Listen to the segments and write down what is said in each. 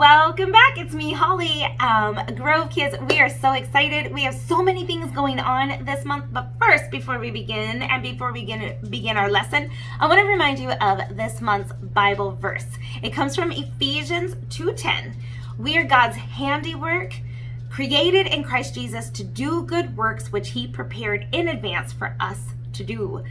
welcome back. It's me, Holly. Grove Kids, we are so excited. We have so many things going on this month. But first, before we begin our lesson, I want to remind you of this month's Bible verse. It comes from Ephesians 2:10. We are God's handiwork, created in Christ Jesus to do good works which He prepared in advance for us to do.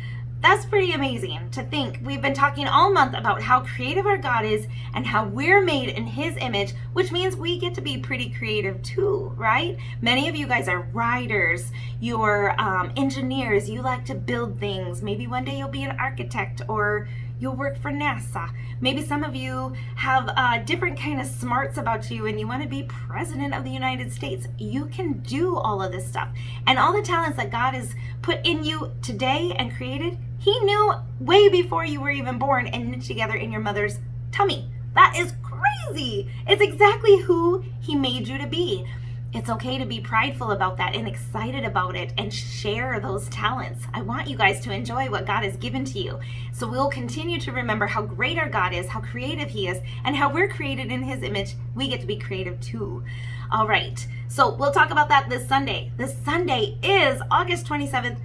That's pretty amazing to think. We've been talking all month about how creative our God is and how we're made in His image, which means we get to be pretty creative too, right? Many of you guys are writers, you're engineers, you like to build things. Maybe one day you'll be an architect or you'll work for NASA. Maybe some of you have different kind of smarts about you and you want to be president of the United States. You can do all of this stuff. And all the talents that God has put in you today and created, He knew way before you were even born and knit together in your mother's tummy. That is crazy. It's exactly who He made you to be. It's okay to be prideful about that and excited about it and share those talents. I want you guys to enjoy what God has given to you. So we'll continue to remember how great our God is, how creative He is, and how we're created in His image. We get to be creative too. All right, so we'll talk about that this Sunday. This Sunday is August 27th.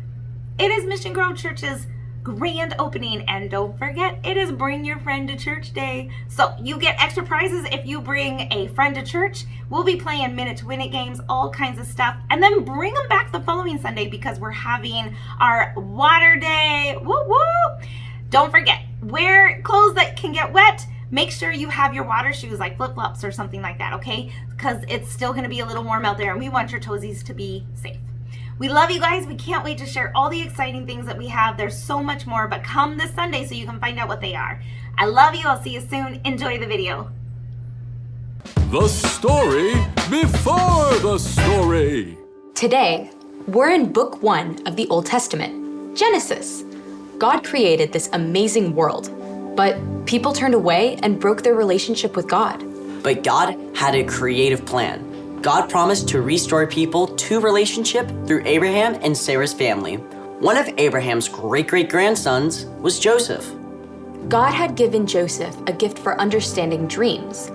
It is Mission Grove Church's grand opening, and don't forget, it is Bring Your Friend to Church Day. So you get extra prizes if you bring a friend to church. We'll be playing Minute to Win It games, all kinds of stuff, and then bring them back the following Sunday because we're having our water day. Woo woo! Don't forget, wear clothes that can get wet. Make sure you have your water shoes like flip-flops or something like that, okay? Because it's still going to be a little warm out there and we want your toesies to be safe. We love you guys. We can't wait to share all the exciting things that we have. There's so much more, but come this Sunday so you can find out what they are. I love you. I'll see you soon. Enjoy the video. The story before the story. Today, we're in Book 1 of the Old Testament, Genesis. God created this amazing world, but people turned away and broke their relationship with God. But God had a creative plan. God promised to restore people to relationship through Abraham and Sarah's family. One of Abraham's great-great-grandsons was Joseph. God had given Joseph a gift for understanding dreams,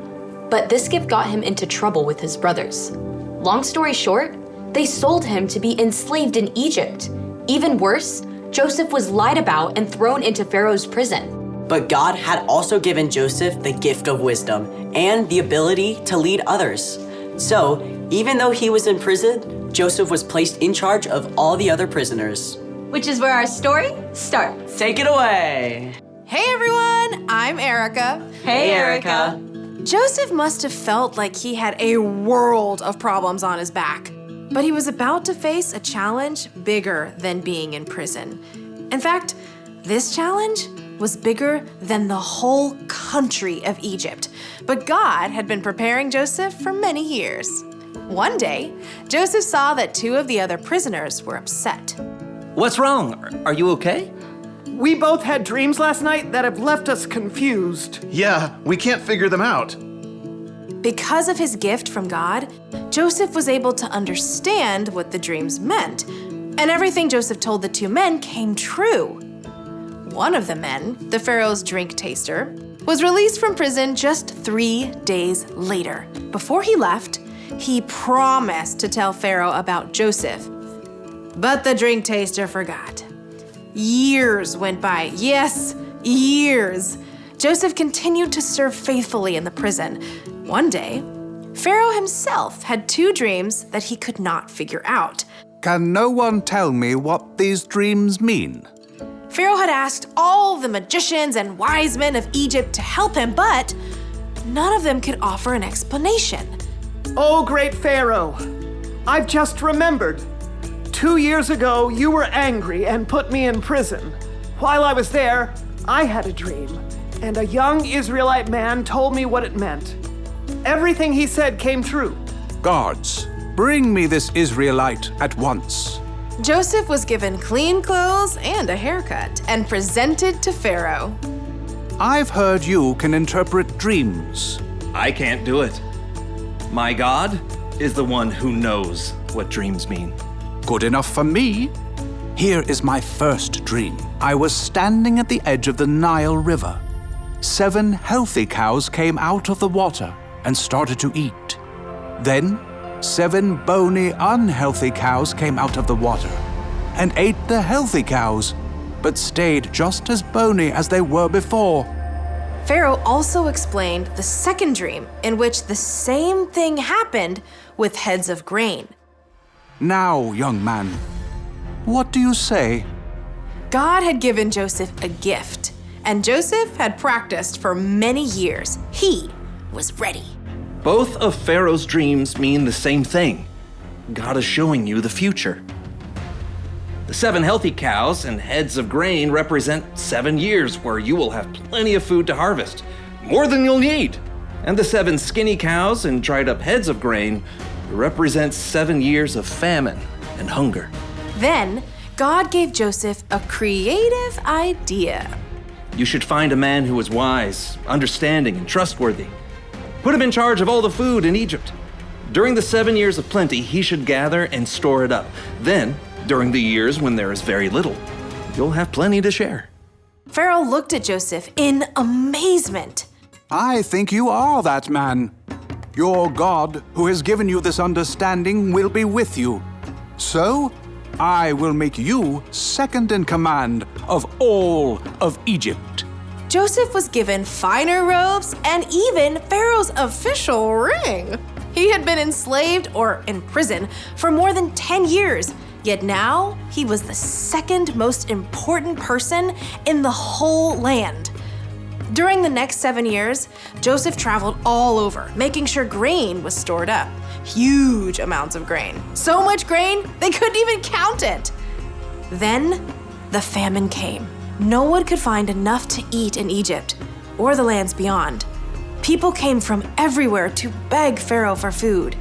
but this gift got him into trouble with his brothers. Long story short, they sold him to be enslaved in Egypt. Even worse, Joseph was lied about and thrown into Pharaoh's prison. But God had also given Joseph the gift of wisdom and the ability to lead others. So, even though he was in prison, Joseph was placed in charge of all the other prisoners. Which is where our story starts. Take it away! Hey everyone, I'm Erica. Hey, Erica. Joseph must have felt like he had a world of problems on his back, but he was about to face a challenge bigger than being in prison. In fact, this challenge was bigger than the whole country of Egypt. But God had been preparing Joseph for many years. One day, Joseph saw that two of the other prisoners were upset. What's wrong? Are you okay? We both had dreams last night that have left us confused. Yeah, we can't figure them out. Because of his gift from God, Joseph was able to understand what the dreams meant, and everything Joseph told the two men came true. One of the men, the Pharaoh's drink taster, was released from prison just 3 days later. Before he left, he promised to tell Pharaoh about Joseph. But the drink taster forgot. Years went by. Yes, years. Joseph continued to serve faithfully in the prison. One day, Pharaoh himself had 2 dreams that he could not figure out. Can no one tell me what these dreams mean? Pharaoh had asked all the magicians and wise men of Egypt to help him, but none of them could offer an explanation. Oh, great Pharaoh, I've just remembered. 2 years ago, you were angry and put me in prison. While I was there, I had a dream, and a young Israelite man told me what it meant. Everything he said came true. Guards, bring me this Israelite at once. Joseph was given clean clothes and a haircut and presented to Pharaoh. I've heard you can interpret dreams. I can't do it. My God is the one who knows what dreams mean. Good enough for me. Here is my first dream. I was standing at the edge of the Nile River. 7 healthy cows came out of the water. and started to eat. Then 7 bony, unhealthy cows came out of the water and ate the healthy cows, but stayed just as bony as they were before. Pharaoh also explained the second dream, in which the same thing happened with heads of grain. Now, young man, what do you say? God had given Joseph a gift, and Joseph had practiced for many years. He was ready. Both of Pharaoh's dreams mean the same thing. God is showing you the future. The 7 healthy cows and heads of grain represent 7 years where you will have plenty of food to harvest, more than you'll need. And the 7 skinny cows and dried up heads of grain represent 7 years of famine and hunger. Then, God gave Joseph a creative idea. You should find a man who is wise, understanding, and trustworthy. Put him in charge of all the food in Egypt. During the 7 years of plenty, he should gather and store it up. Then, during the years when there is very little, you'll have plenty to share. Pharaoh looked at Joseph in amazement. I think you are that man. Your God, who has given you this understanding, will be with you. So, I will make you second in command of all of Egypt. Joseph was given finer robes and even Pharaoh's official ring. He had been enslaved or in prison for more than 10 years, yet now he was the second most important person in the whole land. During the next 7 years, Joseph traveled all over, making sure grain was stored up. Huge amounts of grain. So much grain, they couldn't even count it. Then, the famine came. No one could find enough to eat in Egypt or the lands beyond. People came from everywhere to beg Pharaoh for food.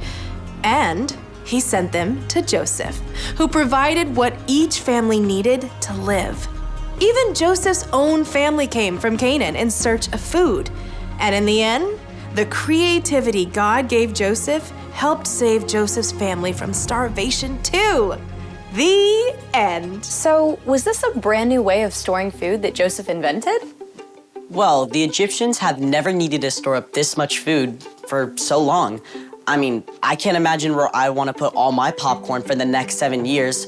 And he sent them to Joseph, who provided what each family needed to live. Even Joseph's own family came from Canaan in search of food. And in the end, the creativity God gave Joseph helped save Joseph's family from starvation too. The end. So, was this a brand new way of storing food that Joseph invented? Well, the Egyptians have never needed to store up this much food for so long. I mean, I can't imagine where I want to put all my popcorn for the next 7 years,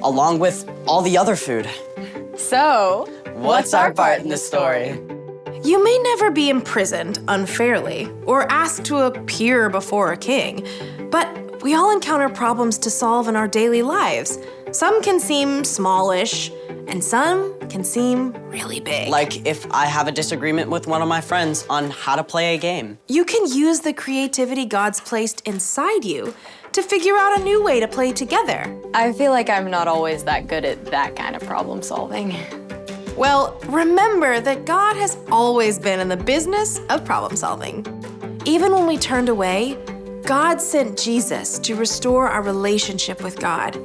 along with all the other food. So, What's our part in the story? You may never be imprisoned unfairly or asked to appear before a king, but we all encounter problems to solve in our daily lives. Some can seem smallish, and some can seem really big. Like if I have a disagreement with one of my friends on how to play a game. You can use the creativity God's placed inside you to figure out a new way to play together. I feel like I'm not always that good at that kind of problem solving. Well, remember that God has always been in the business of problem solving. Even when we turned away, God sent Jesus to restore our relationship with God.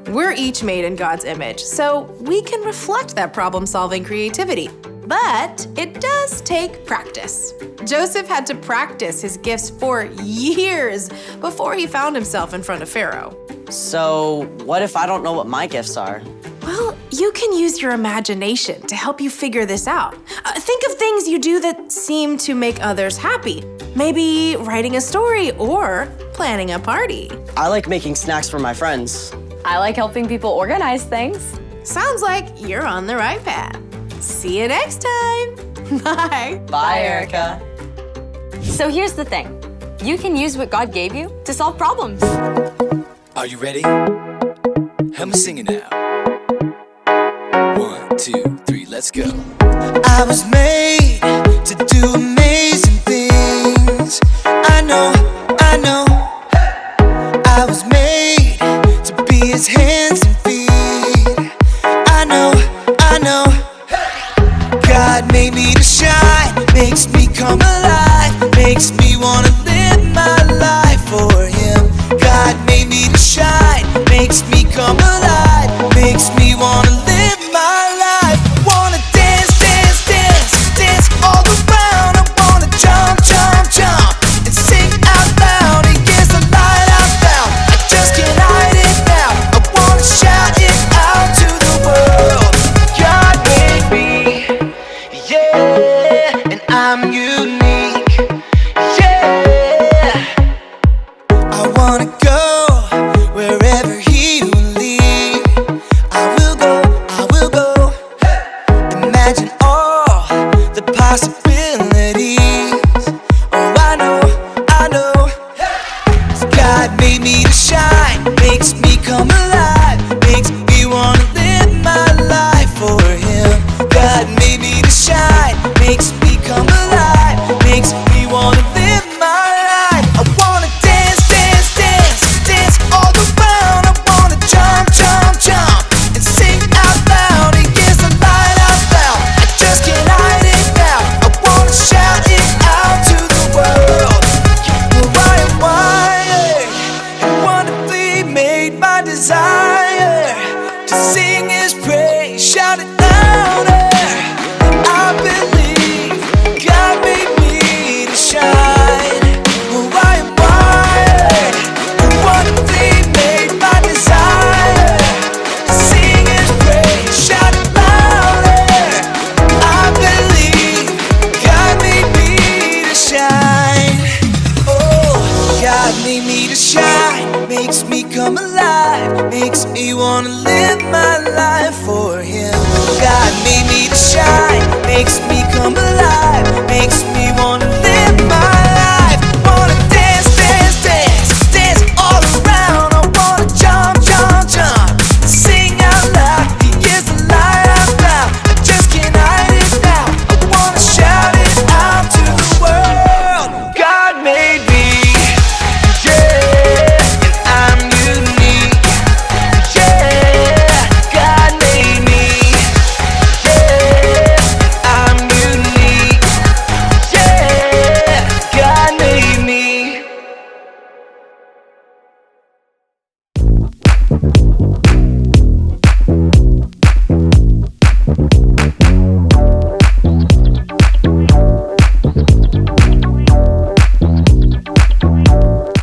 We're each made in God's image, so we can reflect that problem-solving creativity. But it does take practice. Joseph had to practice his gifts for years before he found himself in front of Pharaoh. So, what if I don't know what my gifts are? Well, you can use your imagination to help you figure this out. Think of things you do that seem to make others happy. Maybe writing a story or planning a party. I like making snacks for my friends. I like helping people organize things. Sounds like you're on the right path. See you next time. Bye. Bye, Erica. So here's the thing. You can use what God gave you to solve problems. Are you ready? Help me sing it now. 1, 2, 3, let's go. I was made to do amazing things. I know. I was made to be his hands and feet. I know. God made me to shine, makes me come alive, makes me wanna live my life for him. God made me to shine, makes me come alive, makes me wanna live my life. Wanna dance all around. I God made me to shine, makes me come alive, makes me wanna live my life for Him. God made me to shine, makes me come alive, makes me wanna